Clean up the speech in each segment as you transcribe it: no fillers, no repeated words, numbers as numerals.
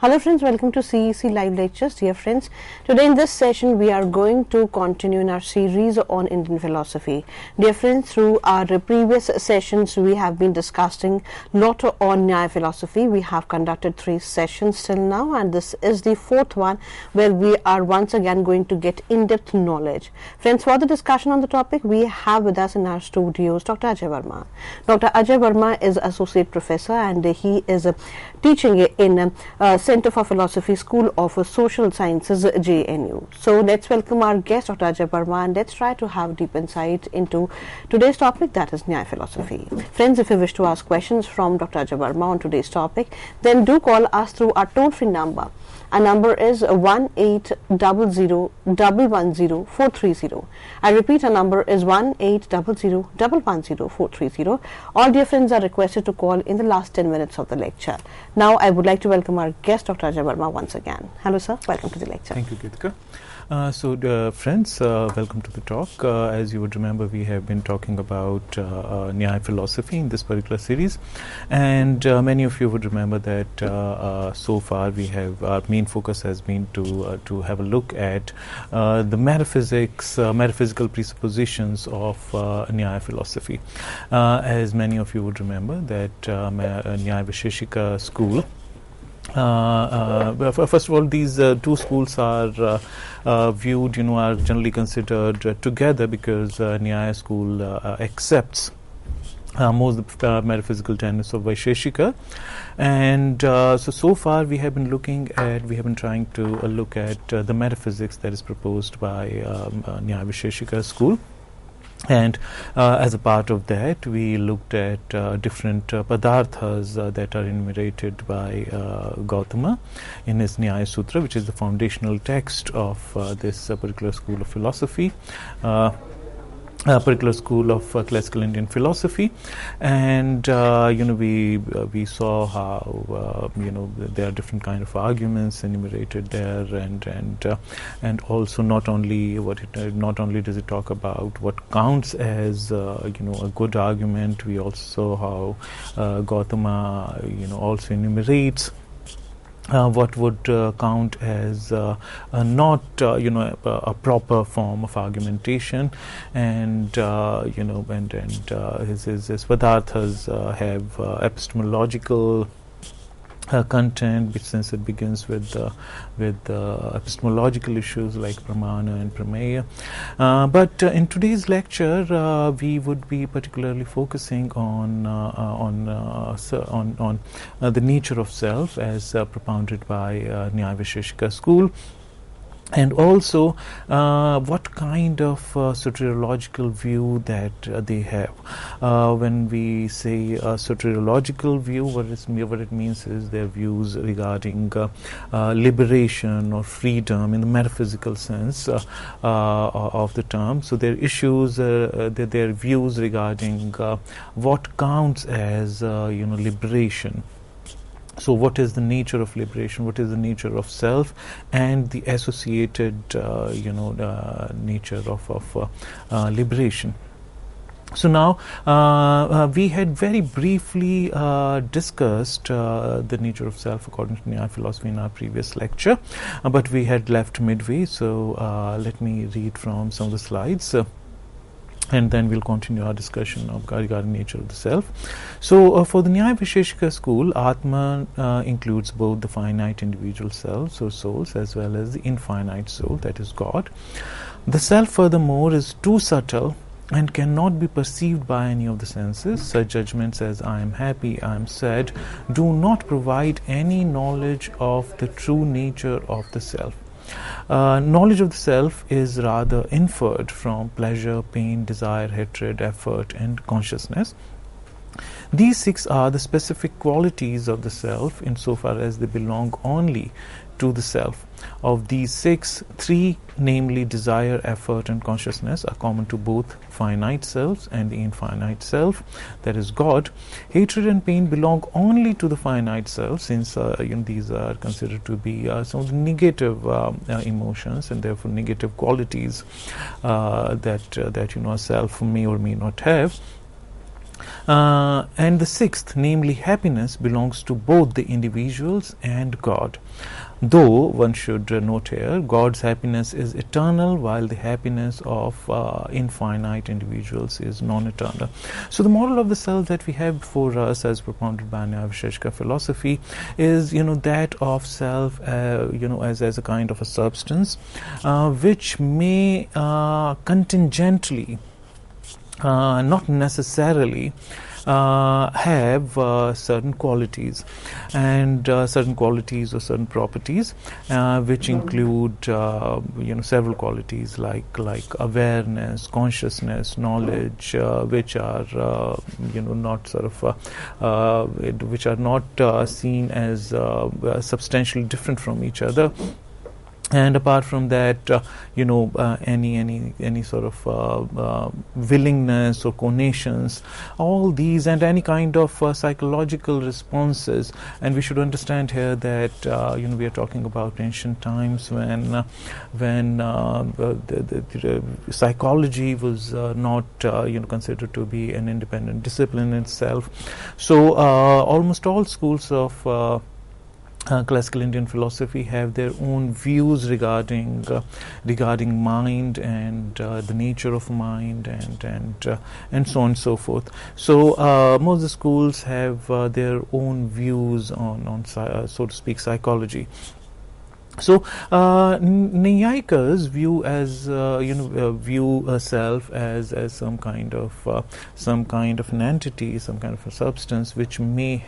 Hello friends, welcome to CEC Live Lectures. Dear friends, today in this session we are going to continue in our series on Indian philosophy. Dear friends, through our previous sessions we have been discussing lot on Nyaya Philosophy. We have conducted 3 sessions till now, and this is the 4th one where we are once again going to get in-depth knowledge. Friends, for the discussion on the topic we have with us in our studios Dr. Ajay Verma. Dr. Ajay Verma is Associate Professor and he is teaching in Center for Philosophy, School of Social Sciences, JNU. So let's welcome our guest, Dr. Ajay Verma, and let's try to have deep insight into today's topic, that is Nyaya Philosophy. Friends, if you wish to ask questions from Dr. Ajay Verma on today's topic, then do call us through our toll-free number. Our number is 1-800-110-430. I repeat, our number is 1-800-110-430. All dear friends are requested to call in the last 10 minutes of the lecture. Now I would like to welcome our guest, Dr. Ajay Verma, once again. Hello sir, welcome to the lecture. Thank you, Gitika. Friends, welcome to the talk. As you would remember, we have been talking about Nyaya Philosophy in this particular series, and many of you would remember that so far we have, our main focus has been to have a look at the metaphysical presuppositions of Nyaya Philosophy. As many of you would remember that Nyaya Visheshika school, first of all, these two schools are viewed, are generally considered together because Nyaya school accepts most of the metaphysical tenets of Vaisheshika, and so far we have been trying to look at the metaphysics that is proposed by Nyaya Visheshika school. And as a part of that, we looked at different padarthas that are enumerated by Gautama in his Nyaya Sutra, which is the foundational text of this particular school of philosophy. Particular school of classical Indian philosophy, and we saw how there are different kind of arguments enumerated there, and also not only does it talk about what counts as a good argument. We also saw how Gautama also enumerates what would count as not a proper form of argumentation, and his padarthas have epistemological content, which since it begins with epistemological issues like pramana and prameya. But in today's lecture, we would be particularly focusing on the nature of self as propounded by Nyaya Visheshika school. And also what kind of soteriological view that they have. When we say soteriological view, what it means is their views regarding liberation or freedom in the metaphysical sense of the term. So their issues, their views regarding what counts as liberation. So what is the nature of liberation, what is the nature of self, and the associated nature of liberation. So now we had very briefly discussed the nature of self according to Nyaya Philosophy in our previous lecture, but we had left midway, so let me read from some of the slides. And then we'll continue our discussion regarding nature of the self. So for the Nyaya Visheshika school, Atma includes both the finite individual selves or souls as well as the infinite soul, that is God. The self, furthermore, is too subtle and cannot be perceived by any of the senses. Such judgments as I am happy, I am sad, do not provide any knowledge of the true nature of the self. Knowledge of the self is rather inferred from pleasure, pain, desire, hatred, effort, and consciousness. These 6 are the specific qualities of the self insofar as they belong only to the self. Of these 6, 3, namely desire, effort, and consciousness, are common to both finite selves and the infinite self, that is God. Hatred and pain belong only to the finite self, since these are considered to be some of the negative emotions and therefore negative qualities that a self may or may not have. And the sixth, namely happiness, belongs to both the individuals and God. Though one should note here, God's happiness is eternal, while the happiness of infinite individuals is non-eternal. So the model of the self that we have before us, as propounded by Nyaya philosophy, is that of self, as a kind of a substance, which may contingently, not necessarily, have certain qualities, and certain qualities or certain properties, which include several qualities like awareness, consciousness, knowledge, which are not sort of which are not seen as substantially different from each other. And apart from that, any sort of willingness or cognitions, all these, and any kind of psychological responses. And we should understand here that we are talking about ancient times when the psychology was not considered to be an independent discipline in itself. So almost all schools of classical Indian philosophy have their own views regarding mind and the nature of mind and so on and so forth. So most of the schools have their own views on so to speak, psychology. So Nyayikas view self as some kind of an entity, some kind of a substance which may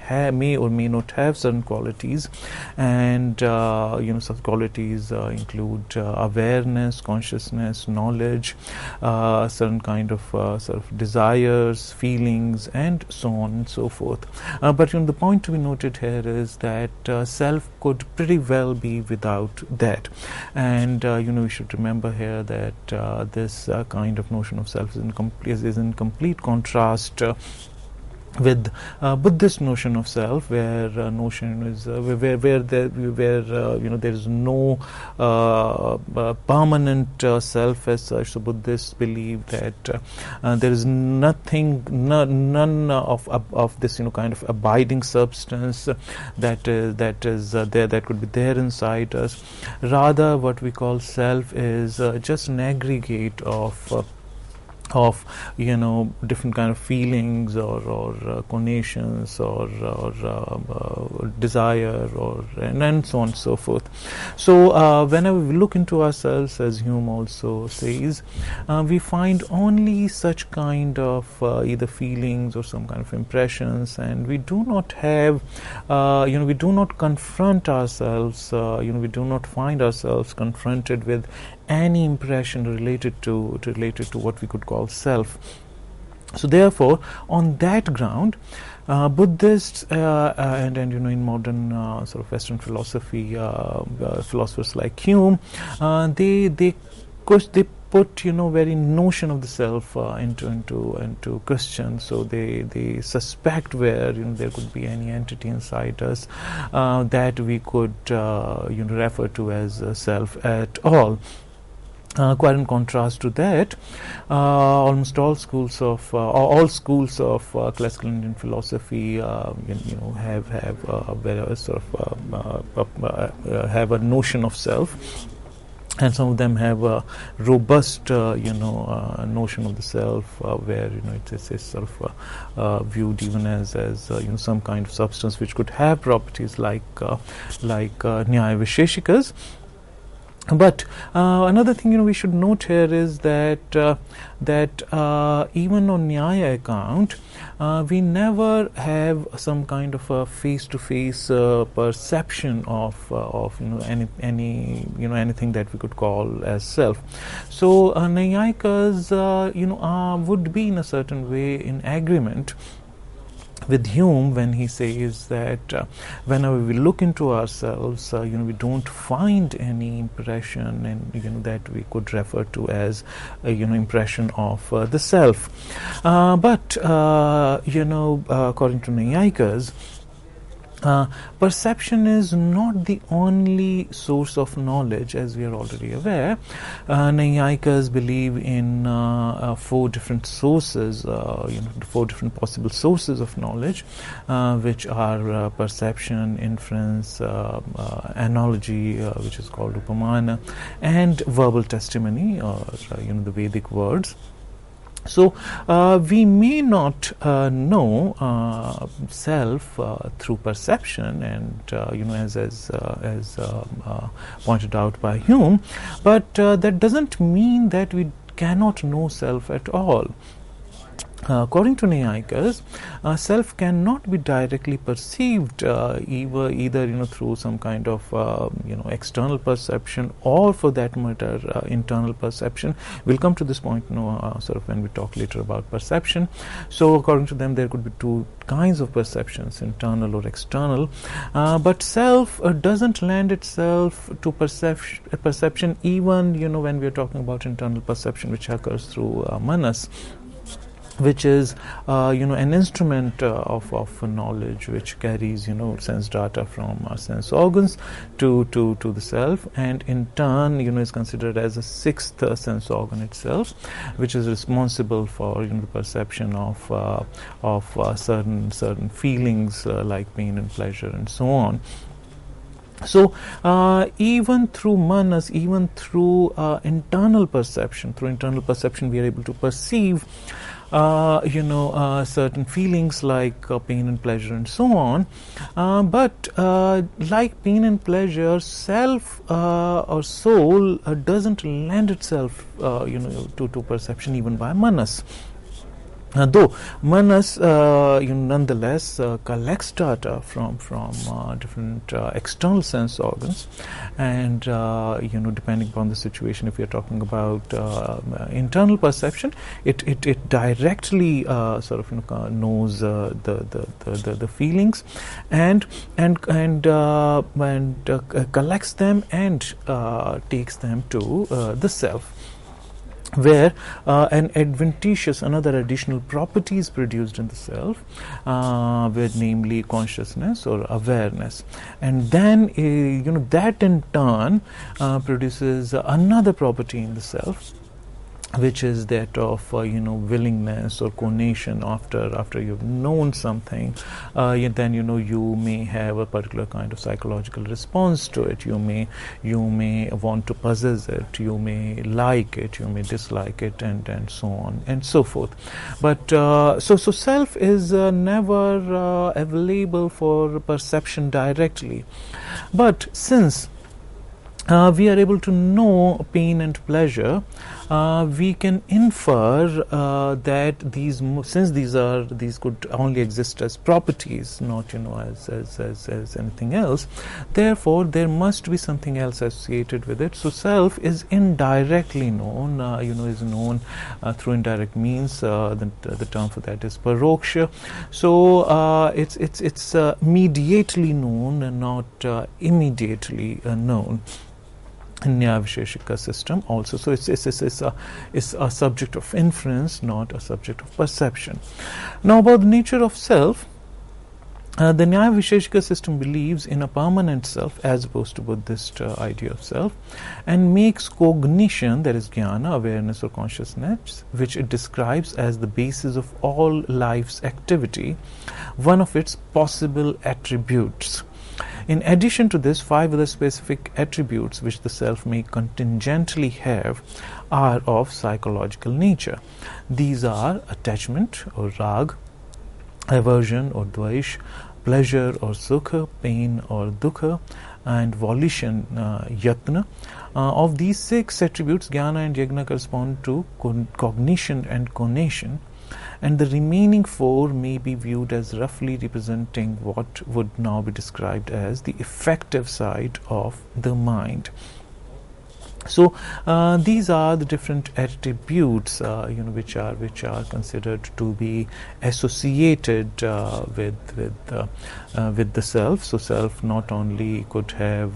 or may not have certain qualities, and such qualities include awareness, consciousness, knowledge, certain kind of sort of desires, feelings, and so on and so forth. But the point to be noted here is that self could pretty well be without that, and we should remember here that this kind of notion of self is in complete contrast with Buddhist notion of self, where notion is where there is no permanent self as such. So Buddhists believe that there is none of this kind of abiding substance that is there, that could be there inside us. Rather, what we call self is just an aggregate of different kind of feelings or cognitions or desire and so on and so forth. So whenever we look into ourselves, as Hume also says, we find only such kind of either feelings or some kind of impressions, and we do not have we do not confront ourselves, we do not find ourselves confronted with any impression related to what we could call self. So therefore, on that ground, Buddhists and in modern sort of Western philosophy, philosophers like Hume, they put very notion of the self into question. So they suspect where there could be any entity inside us that we could refer to as self at all. Quite in contrast to that, almost all schools of classical Indian philosophy, have a sort of have a notion of self, and some of them have a robust, notion of the self, where it's sort of viewed even as some kind of substance which could have properties like Nyaya Visheshikas. But another thing we should note here is that even on Nyaya account, we never have some kind of a face-to-face perception of anything that we could call as self. So Nyayikas would be in a certain way in agreement with Hume when he says that whenever we look into ourselves, we don't find any impression, and that we could refer to as impression of the self. But according to Nyayikas, Perception is not the only source of knowledge, as we are already aware. Naiyayikas believe in 4 different sources, 4 different possible sources of knowledge, which are perception, inference, analogy, which is called upamana, and verbal testimony, or the Vedic words. So we may not know self through perception, and as pointed out by Hume, but that doesn't mean that we cannot know self at all. According to Naiyayikas, self cannot be directly perceived either through some kind of external perception, or for that matter internal perception. We'll come to this point sort of when we talk later about perception. So according to them, there could be 2 kinds of perceptions, internal or external, but self doesn't lend itself to perception even when we are talking about internal perception, which occurs through manas, which is an instrument of knowledge, which carries sense data from our sense organs to the self, and in turn is considered as a 6th sense organ itself, which is responsible for the perception of certain feelings like pain and pleasure and so on. So even through manas, even through internal perception, we are able to perceive certain feelings like pain and pleasure and so on, but like pain and pleasure, self or soul doesn't lend itself to perception even by manas. Though manas nonetheless collects data from different external sense organs, and depending upon the situation, if we are talking about internal perception, it directly sort of knows the feelings and collects them and takes them to the self, where another additional property is produced in the self, with namely consciousness or awareness, and then that in turn produces another property in the self, which is that of willingness or cognition. After you've known something, then you may have a particular kind of psychological response to it. You may want to possess it, you may like it, you may dislike it, and so on and so forth. But so self is never available for perception directly, but since we are able to know pain and pleasure, we can infer that since these could only exist as properties, not as anything else, therefore there must be something else associated with it. So self is indirectly known, is known through indirect means. The term for that is paroksha. So it's mediately known and not immediately known in Nyaya Visheshika system also. So it's a subject of inference, not a subject of perception. Now about the nature of self, the Nyaya Visheshika system believes in a permanent self as opposed to Buddhist idea of self, and makes cognition, that is jnana, awareness or consciousness, which it describes as the basis of all life's activity, one of its possible attributes. In addition to this, 5 other specific attributes which the self may contingently have are of psychological nature. These are attachment or rag, aversion or dvesh, pleasure or sukha, pain or dukkha, and volition, yatna. Of these 6 attributes, jnana and yagna correspond to cognition and conation, and the remaining 4 may be viewed as roughly representing what would now be described as the effective side of the mind. So these are the different attributes, which are considered to be associated with the self. So self not only could have,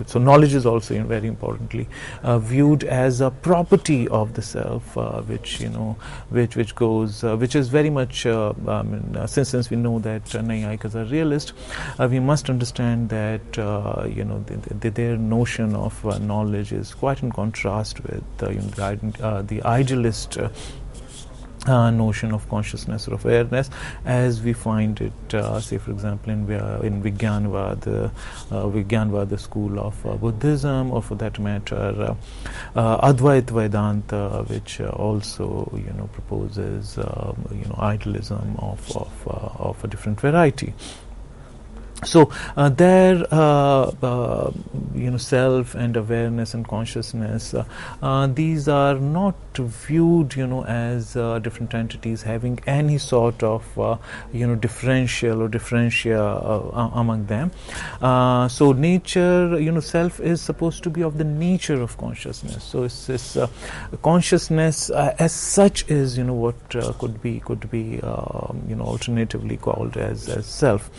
so knowledge is also very importantly viewed as a property of the self, which is very much since we know that Nyayikas are realist, we must understand that their notion of knowledge is quite in contrast with the idealist notion of consciousness or awareness, as we find it, say for example, in Vijnanvada school of Buddhism, or for that matter, Advaita Vedanta, which also proposes idealism of a different variety. So their self and awareness and consciousness, these are not viewed as different entities having any sort of differential or differentia among them. So nature, self is supposed to be of the nature of consciousness. So it's this consciousness as such is what could be alternatively called as self.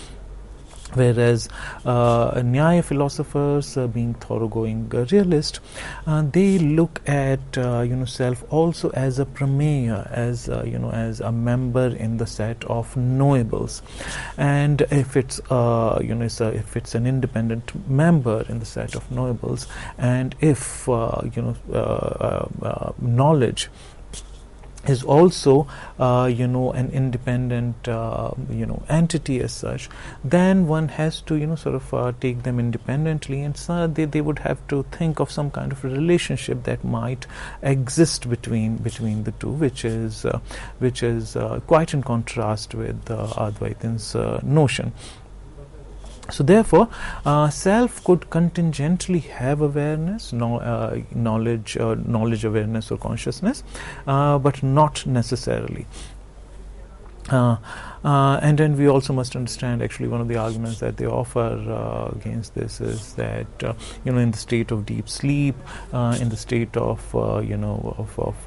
Whereas Nyaya philosophers, being thoroughgoing realist, they look at self also as a prameya, as as a member in the set of knowables, and if it's if it's an independent member in the set of knowables, and if knowledge is also an independent entity as such, then one has to take them independently, and so they would have to think of some kind of a relationship that might exist between the two, which is quite in contrast with Advaitin's notion. So therefore, self could contingently have awareness, knowledge, awareness, or consciousness, but not necessarily. And then we also must understand, actually, one of the arguments that they offer against this is that in the state of deep sleep, in the state of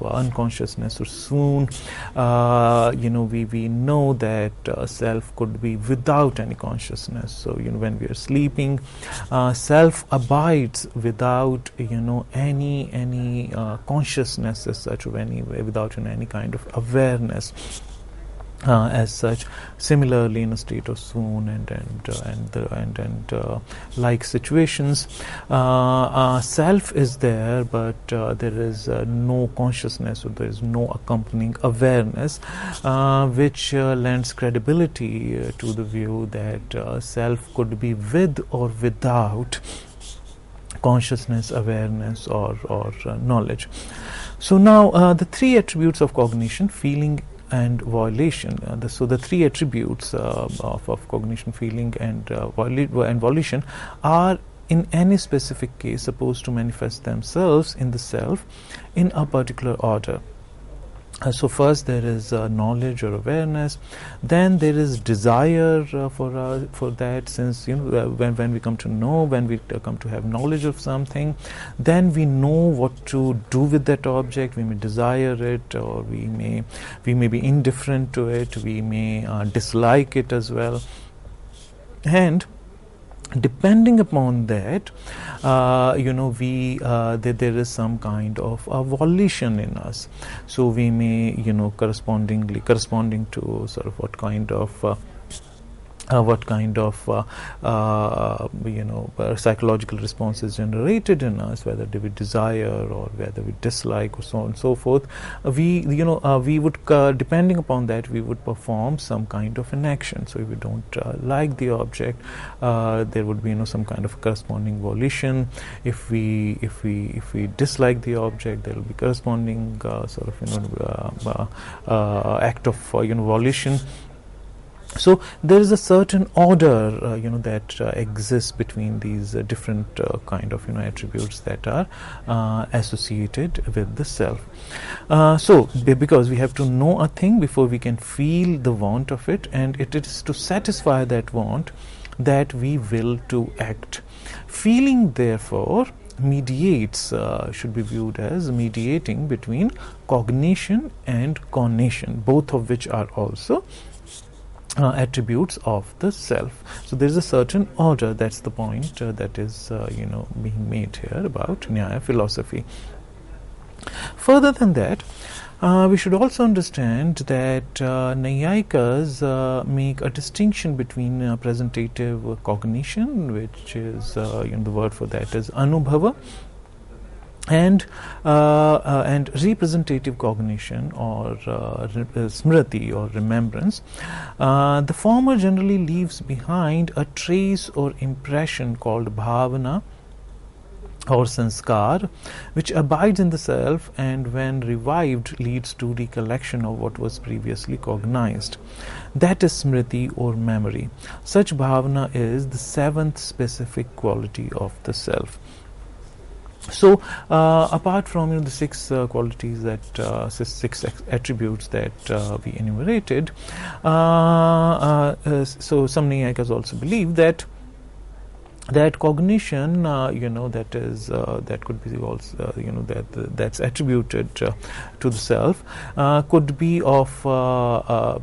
unconsciousness or swoon, we know that self could be without any consciousness. So when we are sleeping, self abides without any consciousness as such, or without any kind of awareness as such. Similarly, in a state of swoon and like situations, self is there, but there is no consciousness, or there is no accompanying awareness, which lends credibility to the view that self could be with or without consciousness, awareness, or knowledge. So now the three attributes of cognition: feeling and volition. So the three attributes of cognition, feeling, and volition are in any specific case supposed to manifest themselves in the self in a particular order. So first there is knowledge or awareness, then there is desire for that, since when we come to know, when we come to have knowledge of something, then we know what to do with that object. We may desire it, or we may be indifferent to it, we may dislike it as well, and depending upon that, there is some kind of a volition in us. So we may, corresponding to sort of what kind of psychological response is generated in us, whether we desire or whether we dislike, or so on and so forth. We would, depending upon that, we would perform some kind of an action. So if we don't like the object, there would be some kind of corresponding volition. If we dislike the object, there will be corresponding act of volition. So there is a certain order, that exists between these different kind of attributes that are associated with the self. So because we have to know a thing before we can feel the want of it, and it is to satisfy that want that we will to act. Feeling, therefore, mediates, should be viewed as mediating between cognition and cognition, both of which are also attributes of the self. So there is a certain order. That's the point that is being made here about Nyaya philosophy. Further than that, we should also understand that Naiyayikas make a distinction between presentative cognition, which is the word for that is anubhava, and representative cognition, or smriti, or remembrance. The former generally leaves behind a trace or impression called bhavana or sanskar, which abides in the self, and when revived leads to recollection of what was previously cognized. That is smriti or memory. Such bhavana is the seventh specific quality of the self. So, apart from the six qualities that six attributes that we enumerated, so some Naiyayikas also believe that cognition, that could be also, that's attributed to the self, could be of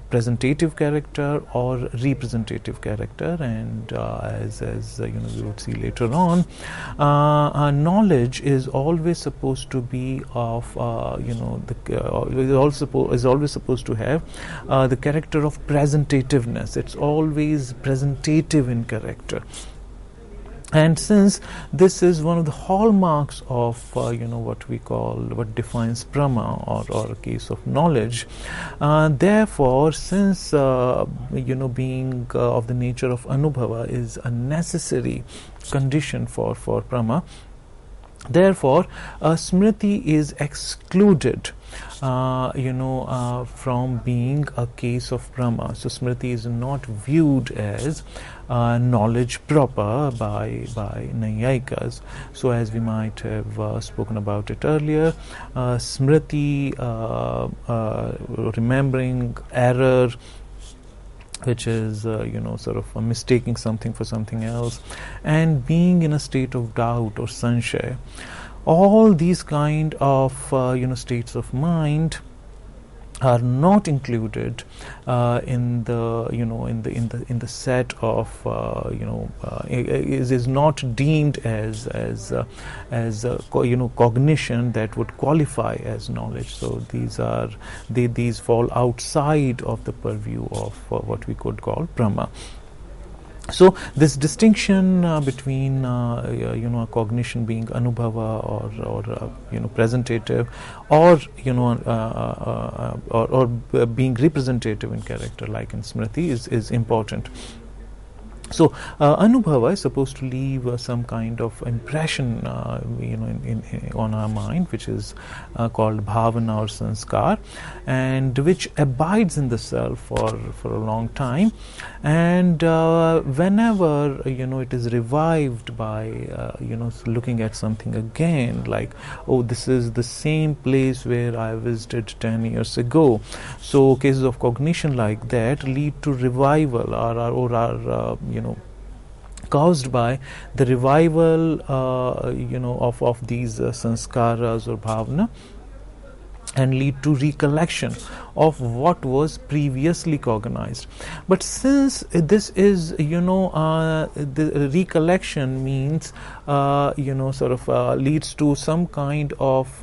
presentative character or representative character, and as we would see later on, knowledge is always supposed to be of is always supposed to have the character of presentativeness. It's always presentative in character. And since this is one of the hallmarks of what defines Brahma, or a case of knowledge, therefore, since being of the nature of anubhava is a necessary condition for Brahma, therefore smriti is excluded from being a case of Brahma. So smriti is not viewed as knowledge proper by Naiyayikas. So as we might have spoken about it earlier, smriti, remembering error, which is sort of mistaking something for something else, and being in a state of doubt or sanshaya, all these kind of states of mind are not included in the set of is not deemed as cognition that would qualify as knowledge. So these fall outside of the purview of what we could call Brahma. So this distinction between a cognition being anubhava or presentative, or being representative in character like in smriti is important. So anubhava is supposed to leave some kind of impression on our mind, which is called bhavana or sanskar, and which abides in the self for a long time, and whenever it is revived by looking at something again, like, oh, this is the same place where I visited 10 years ago. So cases of cognition like that lead to revival, or are caused by the revival of these sanskaras or bhavana, and lead to recollection of what was previously cognized. But since this is the recollection means leads to some kind of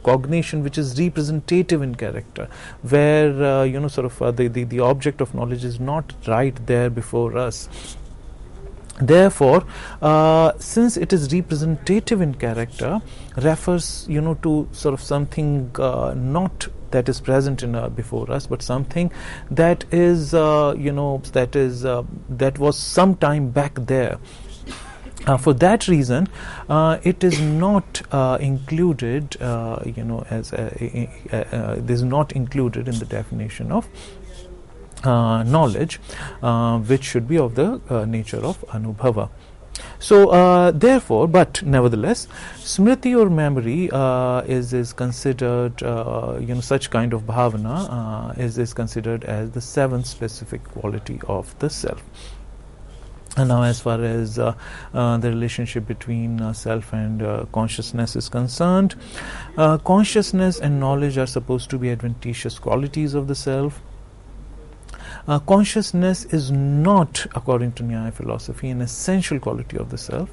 cognition which is representative in character, where the object of knowledge is not right there before us. Therefore, since it is representative in character, refers to sort of something not that is present before us, but something that is that was some time back there. For that reason, it is not included is not included in the definition of knowledge, which should be of the nature of anubhava. So therefore, but nevertheless, smriti or memory is considered, such kind of bhavana is considered as the seventh specific quality of the self. And now, as far as the relationship between self and consciousness is concerned, consciousness and knowledge are supposed to be adventitious qualities of the self. Consciousness is not, according to Nyaya philosophy, an essential quality of the self,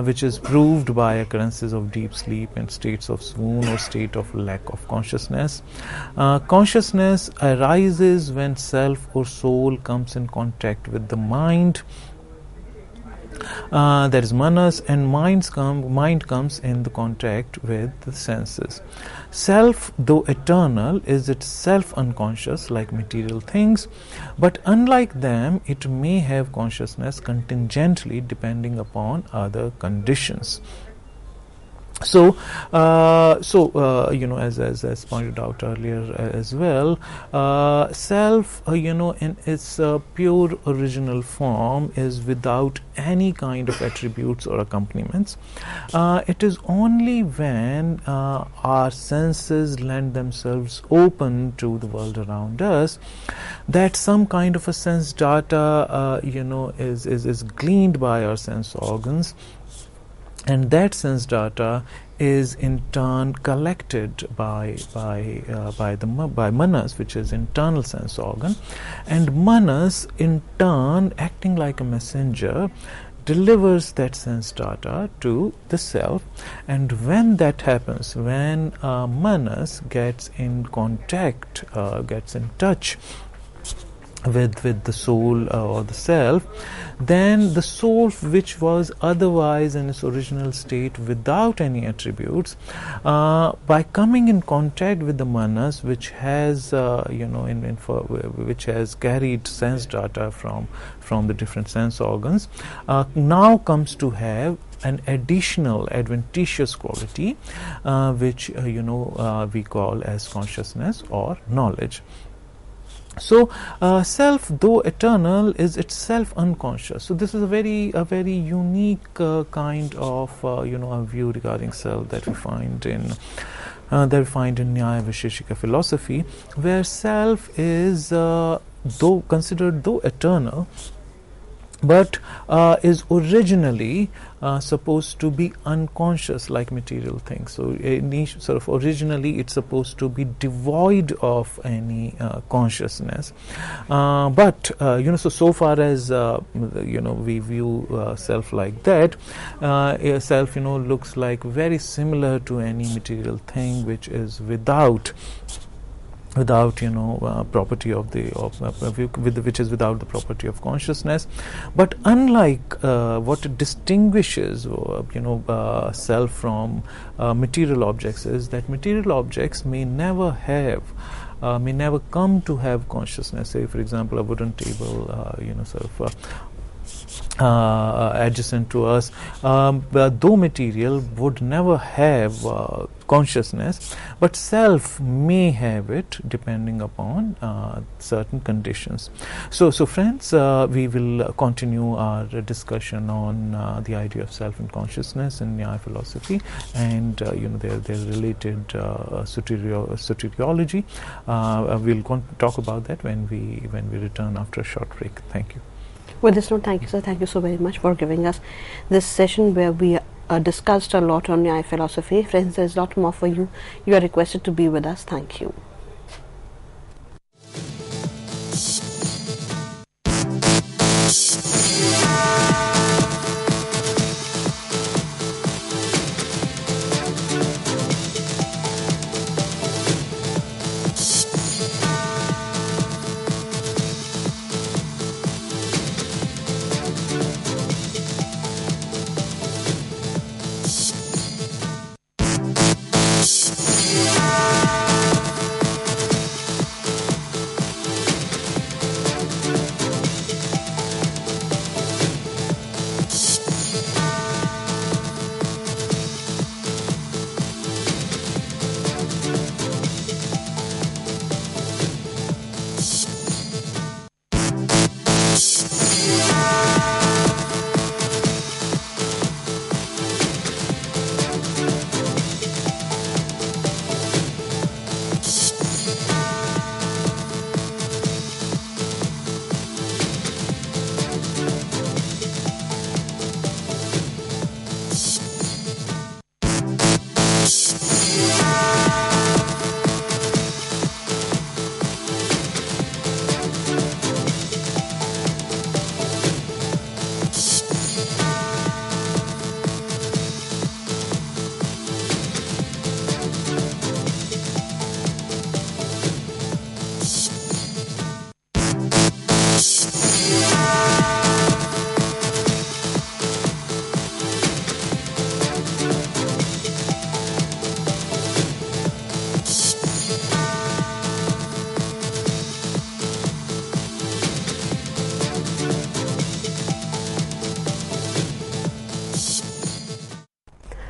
which is proved by occurrences of deep sleep and states of swoon or state of lack of consciousness. Consciousness arises when self or soul comes in contact with the mind. That is manas, and mind comes in the contact with the senses. Self, though eternal, is itself unconscious like material things, but unlike them, it may have consciousness contingently depending upon other conditions. So, as pointed out earlier as well, self, in its pure original form is without any kind of attributes or accompaniments. It is only when our senses lend themselves open to the world around us that some kind of a sense data, is gleaned by our sense organs. And that sense data is in turn collected by manas, which is internal sense organ, and manas in turn, acting like a messenger, delivers that sense data to the self. And when that happens, when manas gets in contact, gets in touch with the soul or the self, then the soul, which was otherwise in its original state without any attributes, by coming in contact with the manas, which has which has carried sense data from the different sense organs, now comes to have an additional adventitious quality, which we call as consciousness or knowledge. So, self, though eternal, is itself unconscious. So, this is a very unique kind of a view regarding self that we find in Nyaya philosophy, where self is considered eternal, but is originally supposed to be unconscious like material things. So originally it's supposed to be devoid of any consciousness. But so far as we view self like that, self looks like very similar to any material thing which is without property of which is without the property of consciousness. But unlike what distinguishes self from material objects is that material objects may never come to have consciousness. Say, for example, a wooden table adjacent to us, though material, would never have consciousness, but self may have it depending upon certain conditions. So friends, we will continue our discussion on the idea of self and consciousness in Nyaya philosophy, and their related soteriology. We'll talk about that when we return after a short break. Thank you. With this note, thank you, sir. Thank you so very much for giving us this session where we discussed a lot on Nyaya philosophy. Friends, there is a lot more for you. You are requested to be with us. Thank you.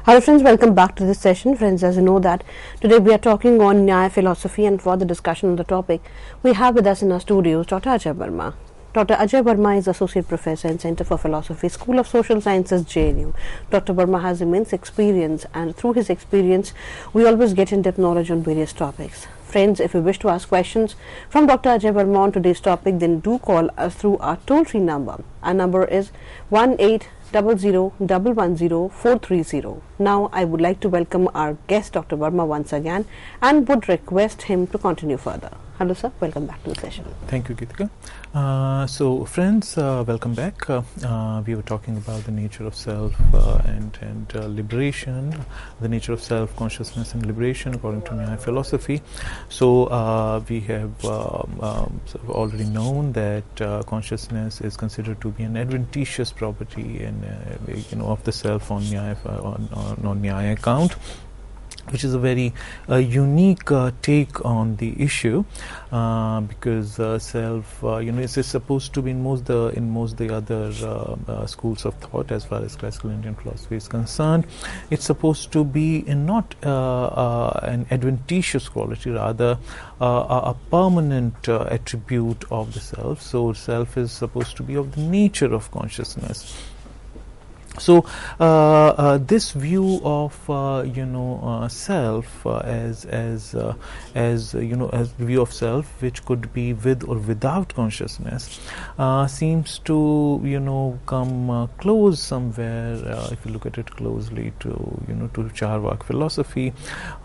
Hello friends, welcome back to this session. Friends, as you know that today we are talking on Nyaya Philosophy, and for the discussion on the topic, we have with us in our studios Dr. Ajay Verma. Dr. Ajay Verma is Associate Professor in Center for Philosophy, School of Social Sciences, JNU. Dr. Verma has immense experience, and through his experience, we always get in-depth knowledge on various topics. Friends, if you wish to ask questions from Dr. Ajay Verma on today's topic, then do call us through our toll-free number. Our number is 1800110430. Now, I would like to welcome our guest, Dr. Verma, once again, and would request him to continue further. Hello, sir. Welcome back to the session. Thank you, Geetika. So, friends, welcome back. We were talking about the nature of self and liberation, the nature of self, consciousness, and liberation according to Nyaya Philosophy. So, we have sort of already known that consciousness is considered to be an adventitious property and of the self on Nyaya on Nyaya account, which is a very unique take on the issue, because self, is supposed to be in most the other schools of thought, as far as classical Indian philosophy is concerned, it's supposed to be not an adventitious quality, rather a permanent attribute of the self. So, self is supposed to be of the nature of consciousness. So, this view of self as the view of self, which could be with or without consciousness, seems to come close somewhere, if you look at it closely, to to Charvak philosophy,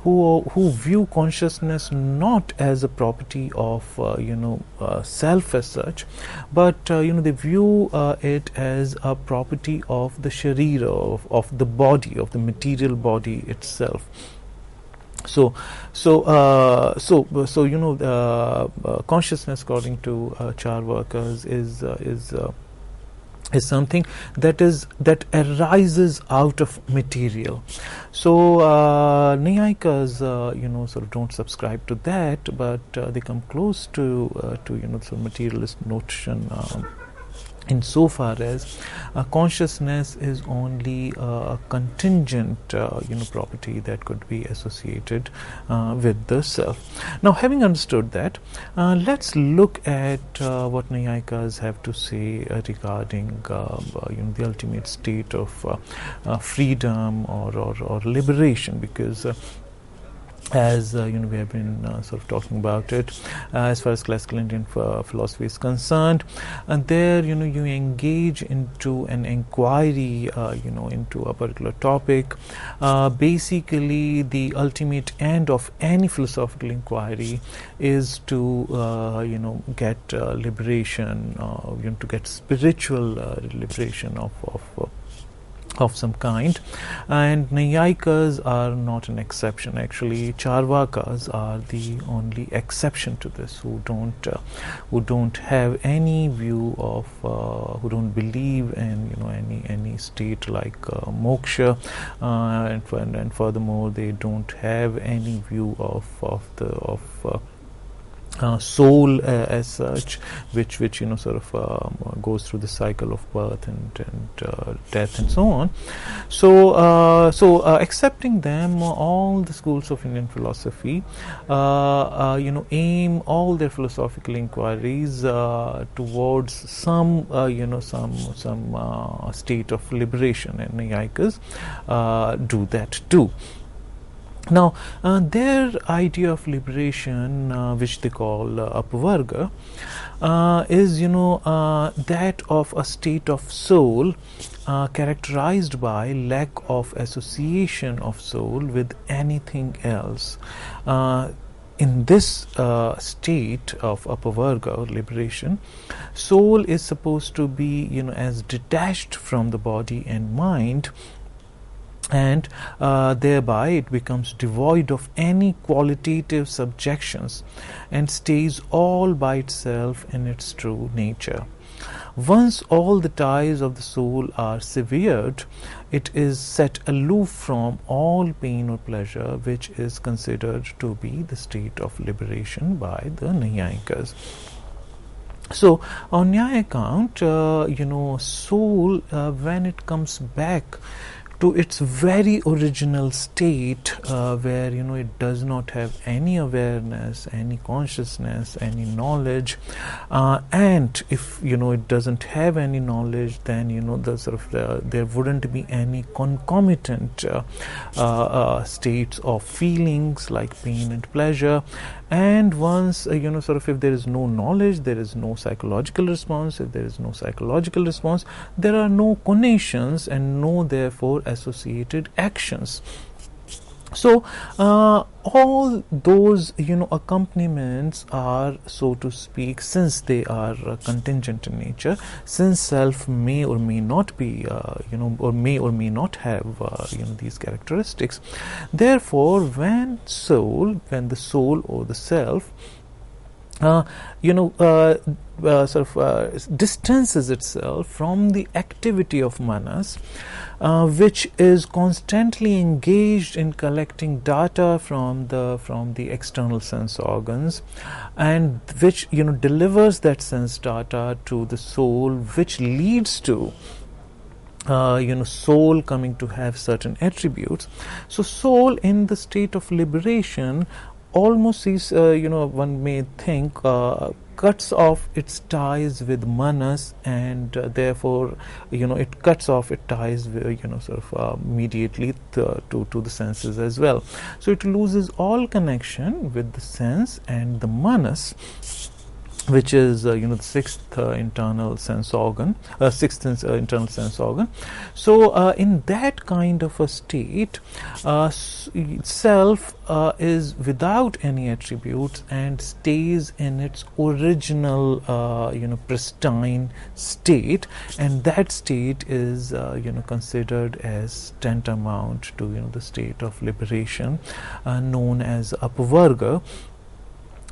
who view consciousness not as a property of self as such, but they view it as a property of the sharira, of the body, of the material body itself. Consciousness, according to Charvakas, is something that arises out of material. So Nyayikas sort of don't subscribe to that, but they come close to sort of materialist notion, insofar as consciousness is only a contingent property that could be associated with the self. Now, having understood that, let's look at what Nyayikas have to say regarding the ultimate state of freedom or liberation, because as we have been sort of talking about it, as far as classical Indian philosophy is concerned, and there you engage into an inquiry into a particular topic. Basically, the ultimate end of any philosophical inquiry is to get liberation, to get spiritual liberation of some kind, and Nyayikas are not an exception. Actually, Charvakas are the only exception to this, who don't have any view of, who don't believe in any state like moksha, and furthermore they don't have any view of soul as such, which sort of goes through the cycle of birth and death and so on. So accepting them, all the schools of Indian philosophy aim all their philosophical inquiries towards some state of liberation, and Nyayikas do that too. Now, their idea of liberation, which they call apavarga, is that of a state of soul characterized by lack of association of soul with anything else. In this state of apavarga or liberation, soul is supposed to be as detached from the body and mind, and thereby it becomes devoid of any qualitative subjections and stays all by itself in its true nature. Once all the ties of the soul are severed, it is set aloof from all pain or pleasure, which is considered to be the state of liberation by the Nyayikas. So, on Nyaya account, soul, when it comes back to its very original state, where it does not have any awareness, any consciousness, any knowledge, and if it doesn't have any knowledge, then the sort of there wouldn't be any concomitant states of feelings like pain and pleasure. And once sort of if there is no knowledge, there is no psychological response. If there is no psychological response, there are no cognitions and no therefore associated actions. So all those accompaniments are, so to speak, since they are contingent in nature, since self may or may not be or may or may not have these characteristics. Therefore, when the soul or the self distances itself from the activity of manas, which is constantly engaged in collecting data from the external sense organs, and which delivers that sense data to the soul, which leads to soul coming to have certain attributes. So soul in the state of liberation almost is, one may think, cuts off its ties with manas, and therefore it cuts off its ties immediately to the senses as well. So it loses all connection with the sense and the manas, which is the sixth internal sense organ. So in that kind of a state, self is without any attributes and stays in its original pristine state, and that state is considered as tantamount to the state of liberation, known as apavarga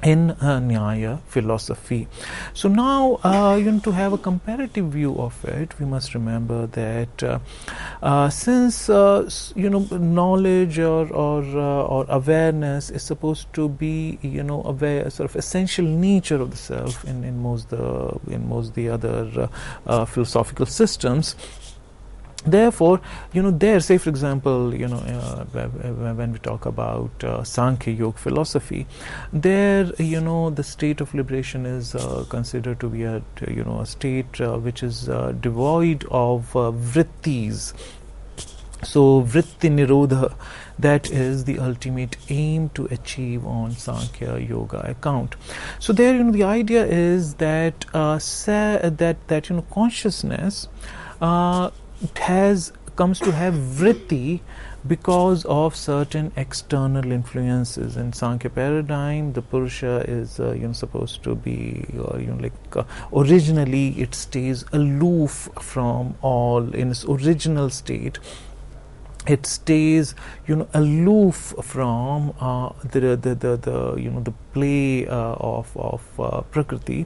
in Nyaya philosophy. So now, to have a comparative view of it, we must remember that since knowledge or awareness is supposed to be aware, sort of essential nature of the self in most the other philosophical systems. Therefore, there, say for example, when we talk about Sankhya Yoga philosophy, there, the state of liberation is considered to be a state which is devoid of vrittis. So, vritti nirodha, that is the ultimate aim to achieve on Sankhya Yoga account. So, there, the idea is that consciousness comes to have vritti because of certain external influences. In Sankhya paradigm, the Purusha is supposed to be originally it stays aloof from all in its original state. It stays, aloof from the play of Prakriti,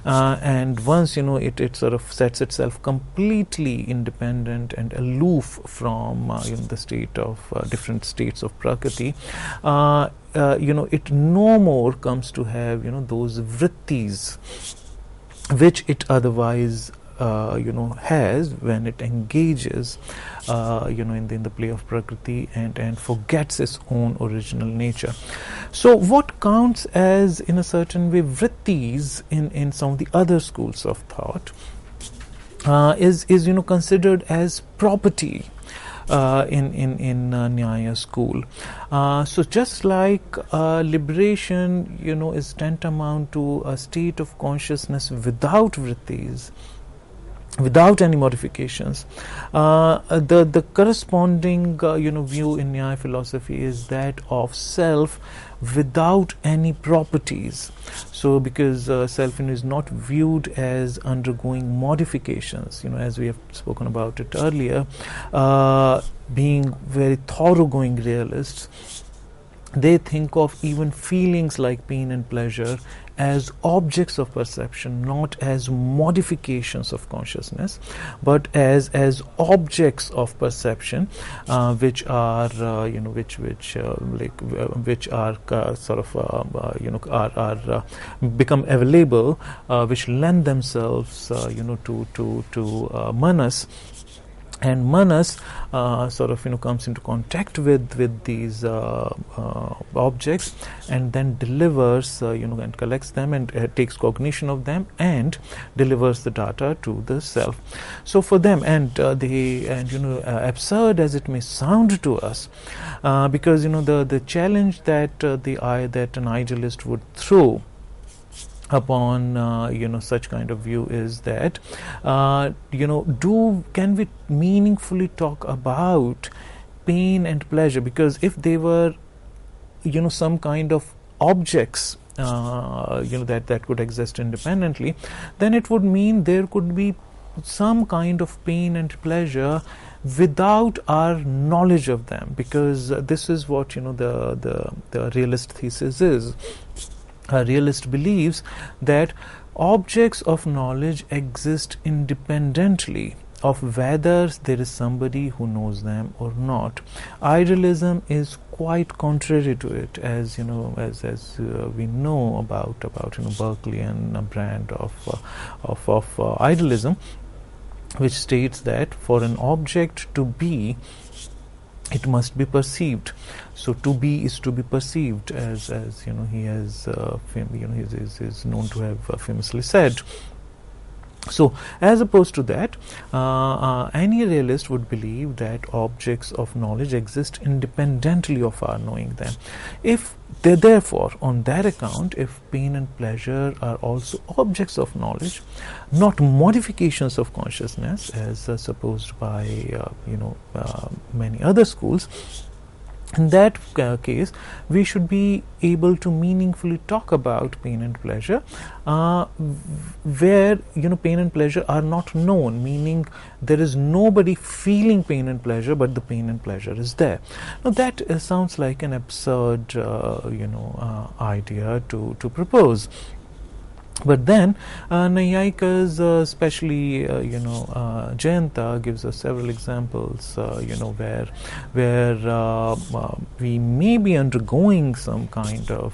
and once it sort of sets itself completely independent and aloof from the state of different states of Prakriti, it no more comes to have those vrittis which it otherwise has when it engages in the play of Prakriti and forgets its own original nature. So what counts as, in a certain way, vrittis in some of the other schools of thought is considered as property in Nyaya school. So just like liberation is tantamount to a state of consciousness without vrittis, without any modifications, the corresponding view in Nyaya philosophy is that of self without any properties. So because self is not viewed as undergoing modifications, as we have spoken about it earlier, being very thoroughgoing realists, they think of even feelings like pain and pleasure as objects of perception, not as modifications of consciousness, but as objects of perception, which are become available, which lend themselves to manas. and manas sort of comes into contact with these objects, and then delivers and collects them, and takes cognition of them and delivers the data to the self. So for them, absurd as it may sound to us, because the challenge that that an idealist would throw upon such kind of view is that can we meaningfully talk about pain and pleasure? Because if they were some kind of objects that could exist independently, then it would mean there could be some kind of pain and pleasure without our knowledge of them, because this is what the realist thesis is. A realist believes that objects of knowledge exist independently of whether there is somebody who knows them or not. Idealism is quite contrary to it, as we know about Berkeley and a brand of idealism, which states that for an object to be, it must be perceived. So to be is to be perceived, as he has is known to have famously said. So as opposed to that, any realist would believe that objects of knowledge exist independently of our knowing them. If therefore, on that account, if pain and pleasure are also objects of knowledge, not modifications of consciousness, as supposed by many other schools, in that case, we should be able to meaningfully talk about pain and pleasure, where pain and pleasure are not known, meaning there is nobody feeling pain and pleasure, but the pain and pleasure is there. Now that sounds like an absurd, idea to propose. But then Naiyayikas, especially Jayanta, gives us several examples where we may be undergoing some kind of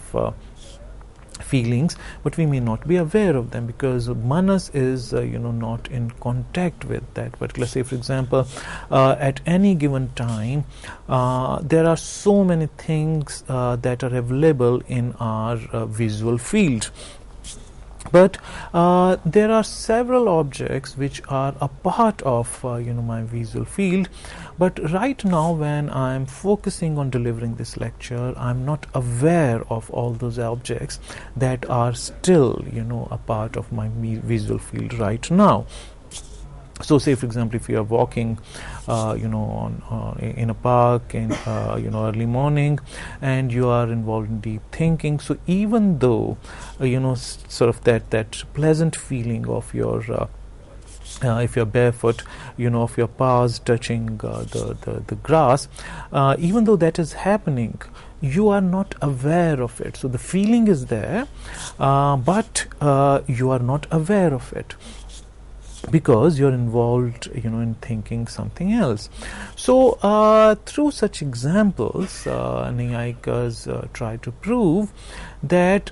feelings, but we may not be aware of them, because manas is not in contact with that particular. Say for example, at any given time there are so many things that are available in our visual field. But there are several objects which are a part of my visual field, but right now when I am focusing on delivering this lecture, I am not aware of all those objects that are still a part of my visual field right now. So say for example, if you are walking in a park in early morning, and you are involved in deep thinking, so even though sort of that pleasant feeling of your if you're barefoot, of your paws touching the grass, even though that is happening, you are not aware of it. So the feeling is there, but you are not aware of it, because you're involved in thinking something else. So through such examples, Naiyayikas try to prove that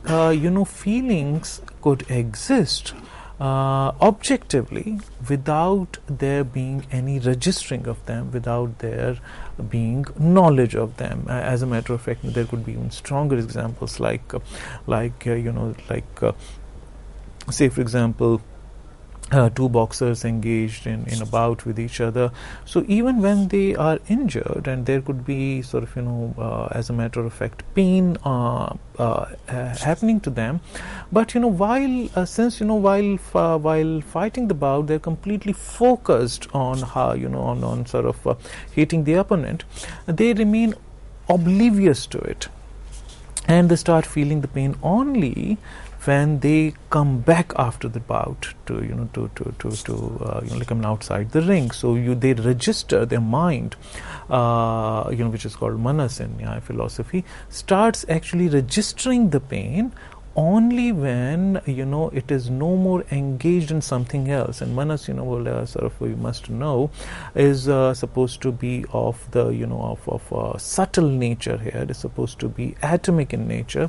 feelings could exist objectively without there being any registering of them, without there being knowledge of them. As a matter of fact, there could be even stronger examples, like say for example, two boxers engaged in a bout with each other. So even when they are injured, and there could be sort of as a matter of fact pain happening to them, but while while fighting the bout, they're completely focused on how on sort of hitting the opponent. They remain oblivious to it, and they start feeling the pain only when they come back after the bout to come outside the ring. So they register, their mind, which is called manas in Nyaya philosophy, starts actually registering the pain only when it is no more engaged in something else. And manas, sort of, we must know, is supposed to be of the of subtle nature here. It is supposed to be atomic in nature.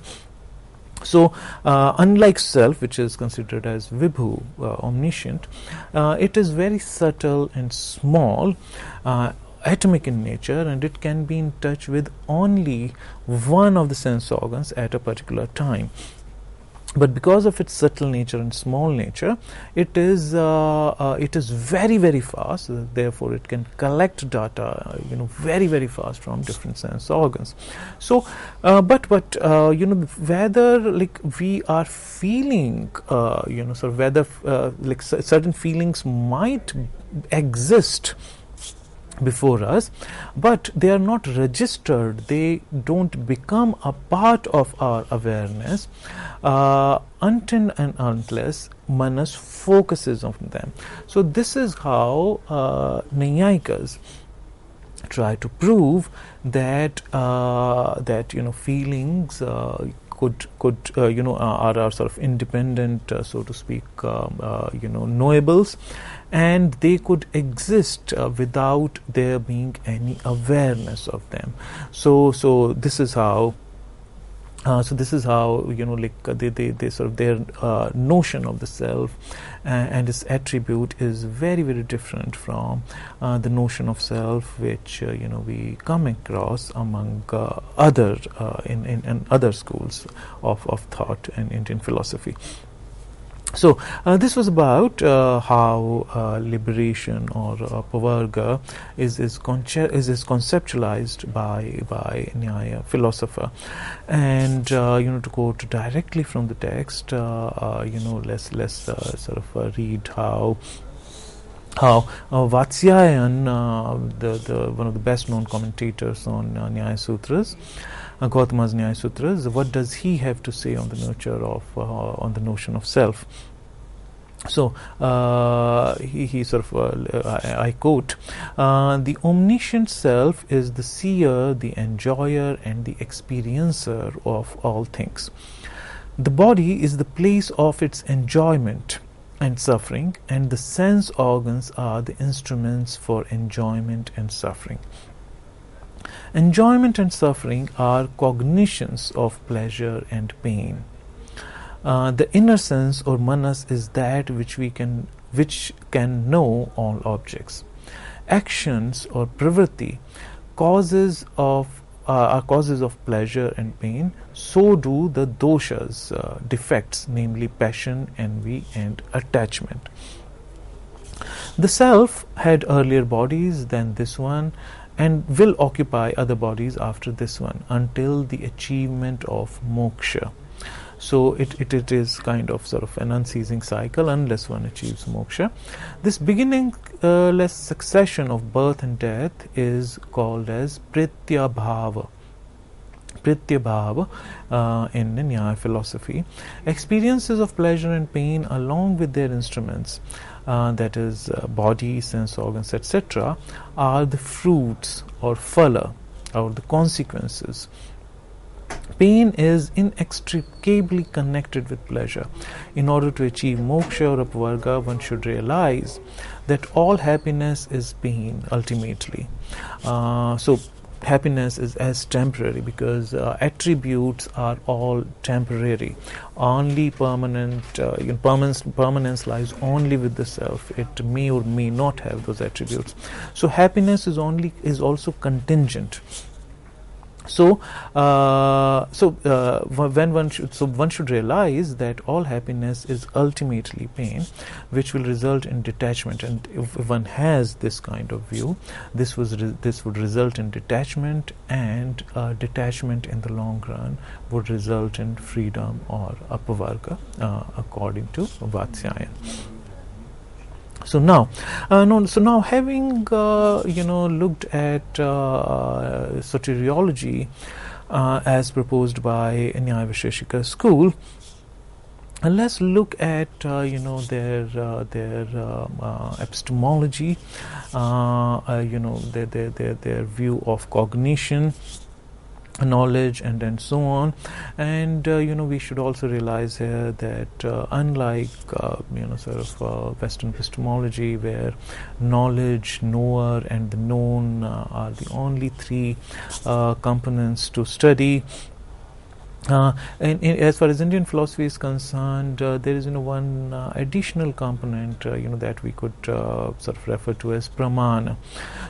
So, unlike self, which is considered as Vibhu, omniscient, it is very subtle and small, atomic in nature, and it can be in touch with only one of the sense organs at a particular time. But because of its subtle nature and small nature, it is very, very fast. Therefore, it can collect data, very, very fast from different sense organs. So, but whether like we are feeling, whether certain feelings might exist before us, but they are not registered, they don't become a part of our awareness until and unless manas focuses on them. So this is how Nyayikas try to prove that feelings could are sort of independent, so to speak, knowables, and they could exist without there being any awareness of them. So this is how. They sort of their notion of the self and its attribute is very, very different from the notion of self which we come across among other in other schools of thought and Indian philosophy. So this was about how liberation or pavarga is conceptualized by Nyaya philosopher, and to quote directly from the text, let's sort of read how Vatsyayan, the one of the best known commentators on Nyaya Sutras, Gautama's Nyaya Sutras, what does he have to say on the nature of on the notion of self? So he sort of I quote, the omniscient self is the seer, the enjoyer, and the experiencer of all things. The body is the place of its enjoyment and suffering, and the sense organs are the instruments for enjoyment and suffering. Enjoyment and suffering are cognitions of pleasure and pain. The inner sense or manas is that which can know all objects. Actions or pravritti are causes of pleasure and pain. So do the doshas, defects, namely passion, envy, and attachment. The self had earlier bodies than this one, and will occupy other bodies after this one until the achievement of moksha. So it is kind of sort of an unceasing cycle unless one achieves moksha. This beginningless succession of birth and death is called as Pratyabhava. Pratyabhava in Nyaya philosophy. Experiences of pleasure and pain along with their instruments, that is body, sense organs, etc., are the fruits or phala, or the consequences. Pain is inextricably connected with pleasure. In order to achieve moksha or apavarga, one should realize that all happiness is pain ultimately. So happiness is as temporary because attributes are all temporary. Only permanence lies only with the self. It may or may not have those attributes. So happiness is also contingent. So, when one should realize that all happiness is ultimately pain, which will result in detachment. And if one has this kind of view, this would result in detachment, and detachment in the long run would result in freedom or apavarga, according to Vatsyayan. So now, having looked at soteriology as proposed by Nyaya Vaisheshika school, let's look at their epistemology, their view of cognition, knowledge, and so on. And we should also realize here that unlike Western epistemology, where knowledge, knower, and the known are the only three components to study, As far as Indian philosophy is concerned, there is one additional component that we could sort of refer to as pramana.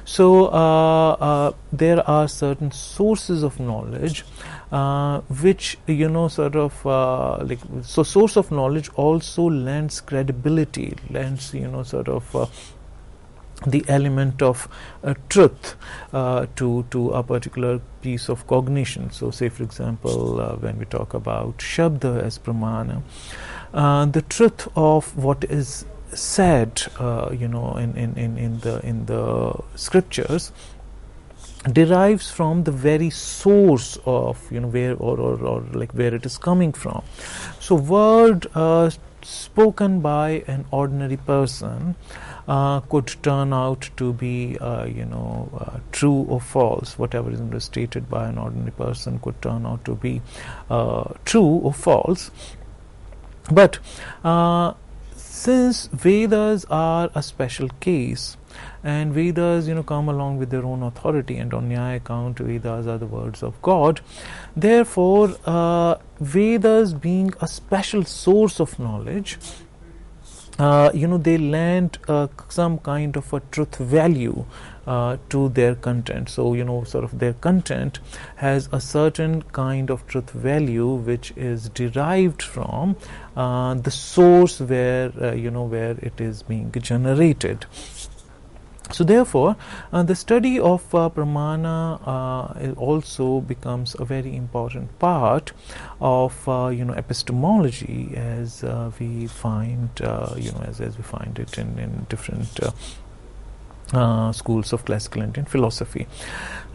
So there are certain sources of knowledge which source of knowledge also lends credibility, lends the element of truth to a particular piece of cognition. So, say for example, when we talk about Shabda as pramana, the truth of what is said, in the scriptures derives from the very source of where or where it is coming from. So, word spoken by an ordinary person could turn out to be true or false. Whatever is stated by an ordinary person could turn out to be true or false. But since Vedas are a special case, and Vedas come along with their own authority, and on Nyaya account Vedas are the words of God, therefore Vedas being a special source of knowledge, they lend some kind of a truth value to their content. So their content has a certain kind of truth value which is derived from the source where where it is being generated. So therefore, the study of pramana also becomes a very important part of epistemology, as we find as we find it in different schools of classical Indian philosophy.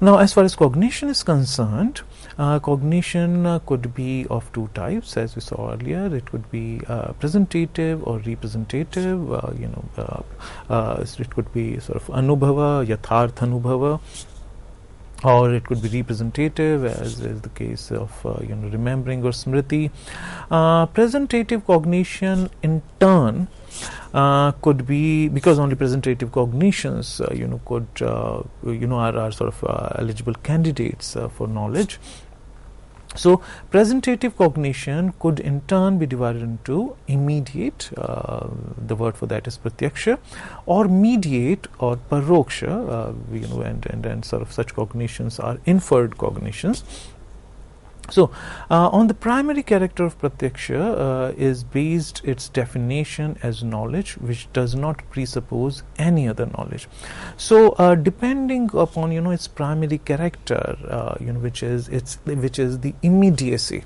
Now, as far as cognition is concerned, cognition could be of two types, as we saw earlier. It could be presentative or representative. It could be sort of anubhava, yatharth anubhava, or it could be representative, as is the case of remembering or smriti. Presentative cognition, in turn, could be, because only presentative cognitions could are sort of eligible candidates for knowledge. So presentative cognition could in turn be divided into immediate, the word for that is pratyaksha, or mediate or paroksha, and sort of such cognitions are inferred cognitions. So, on the primary character of pratyaksha is based its definition as knowledge, which does not presuppose any other knowledge. So, depending upon its primary character, which is the immediacy.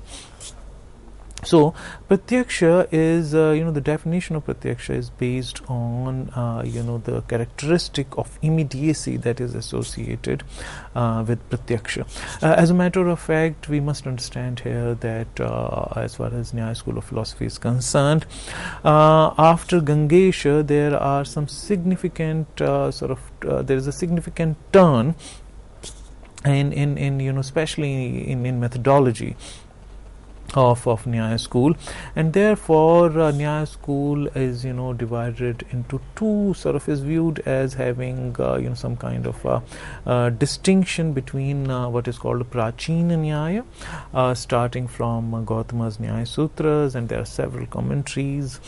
So, pratyaksha is the definition of pratyaksha is based on the characteristic of immediacy that is associated with pratyaksha. As a matter of fact, we must understand here that as far as Nyaya school of philosophy is concerned, after Gangesha there are some significant there is a significant turn in especially in methodology of Nyaya school, and therefore Nyaya school is divided into two, sort of is viewed as having some kind of distinction between what is called Prachina Nyaya, starting from Gautama's Nyaya Sutras, and there are several commentaries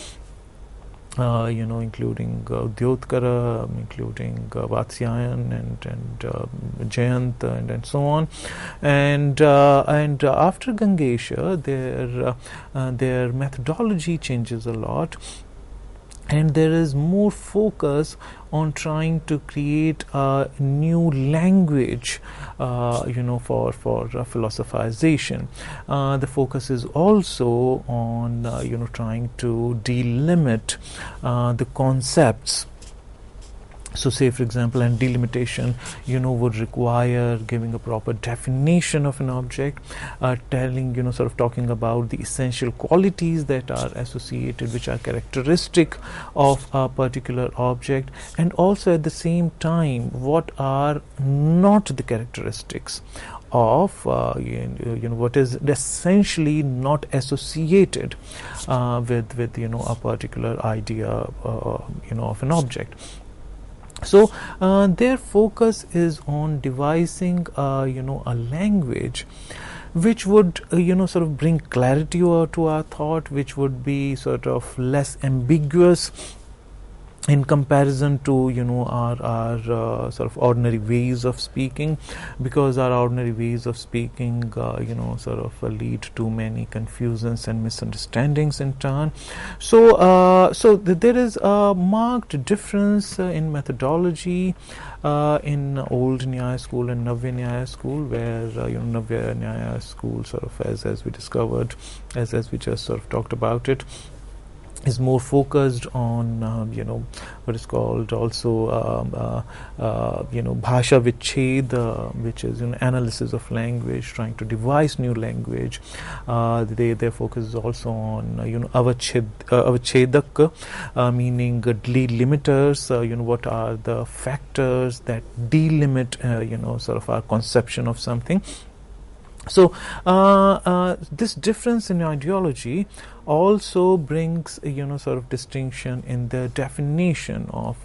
including Udyotkara, including Vatsyayan and Jayant and so on, and after Gangesha their methodology changes a lot, and there is more focus on trying to create a new language for philosophization. The focus is also on trying to delimit the concepts. So, say for example, and delimitation would require giving a proper definition of an object, telling sort of talking about the essential qualities that are associated, which are characteristic of a particular object, and also at the same time what are not the characteristics of what is essentially not associated with a particular idea of an object. So their focus is on devising a language which would sort of bring clarity to our thought, which would be sort of less ambiguous in comparison to our sort of ordinary ways of speaking, because our ordinary ways of speaking sort of lead to many confusions and misunderstandings in turn. So there is a marked difference in methodology in old Nyaya school and Navya Nyaya school, where Navya Nyaya school sort of as we discovered, as we just sort of talked about it, is more focused on what is called also bhasha viched, which is analysis of language, trying to devise new language. Their focus is also on avachhedak, meaning delimiters. What are the factors that delimit sort of our conception of something. So this difference in ideology also brings sort of distinction in the definition of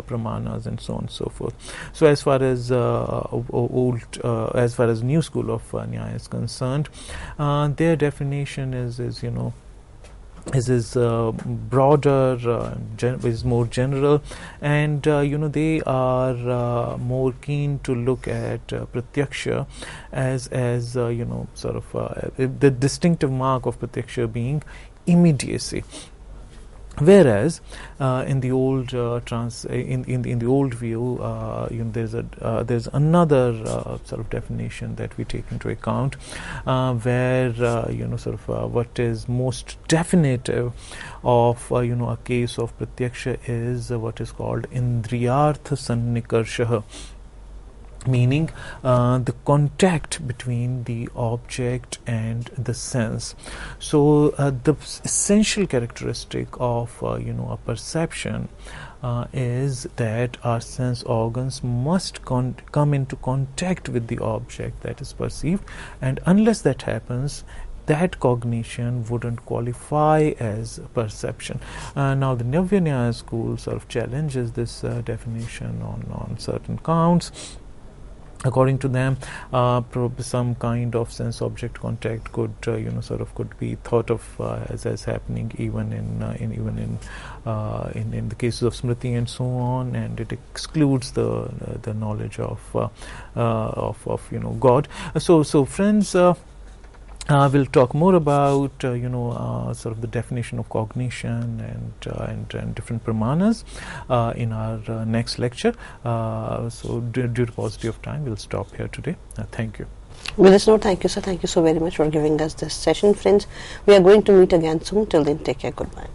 pramanas and so on and so forth. So as far as as far as new school of Nyaya is concerned, their definition is broader, is more general, and they are more keen to look at pratyaksha as sort of the distinctive mark of pratyaksha being immediacy. Whereas in the old in the old view, there's another sort of definition that we take into account, where sort of what is most definitive of a case of pratyaksha is what is called indriyartha sannikarsha, meaning the contact between the object and the sense. So the essential characteristic of a perception is that our sense organs must come into contact with the object that is perceived, and unless that happens, that cognition wouldn't qualify as perception. Now the Navya Nyaya school sort of challenges this definition on certain counts. According to them, some kind of sense-object contact could, could be thought of as happening even in the cases of smriti and so on, and it excludes the knowledge of God. So friends. We'll talk more about sort of the definition of cognition and different pramanas in our next lecture. So due to paucity of time, we'll stop here today. Thank you. With this note, thank you, sir. Thank you so very much for giving us this session, friends. We are going to meet again soon. Till then, take care. Goodbye.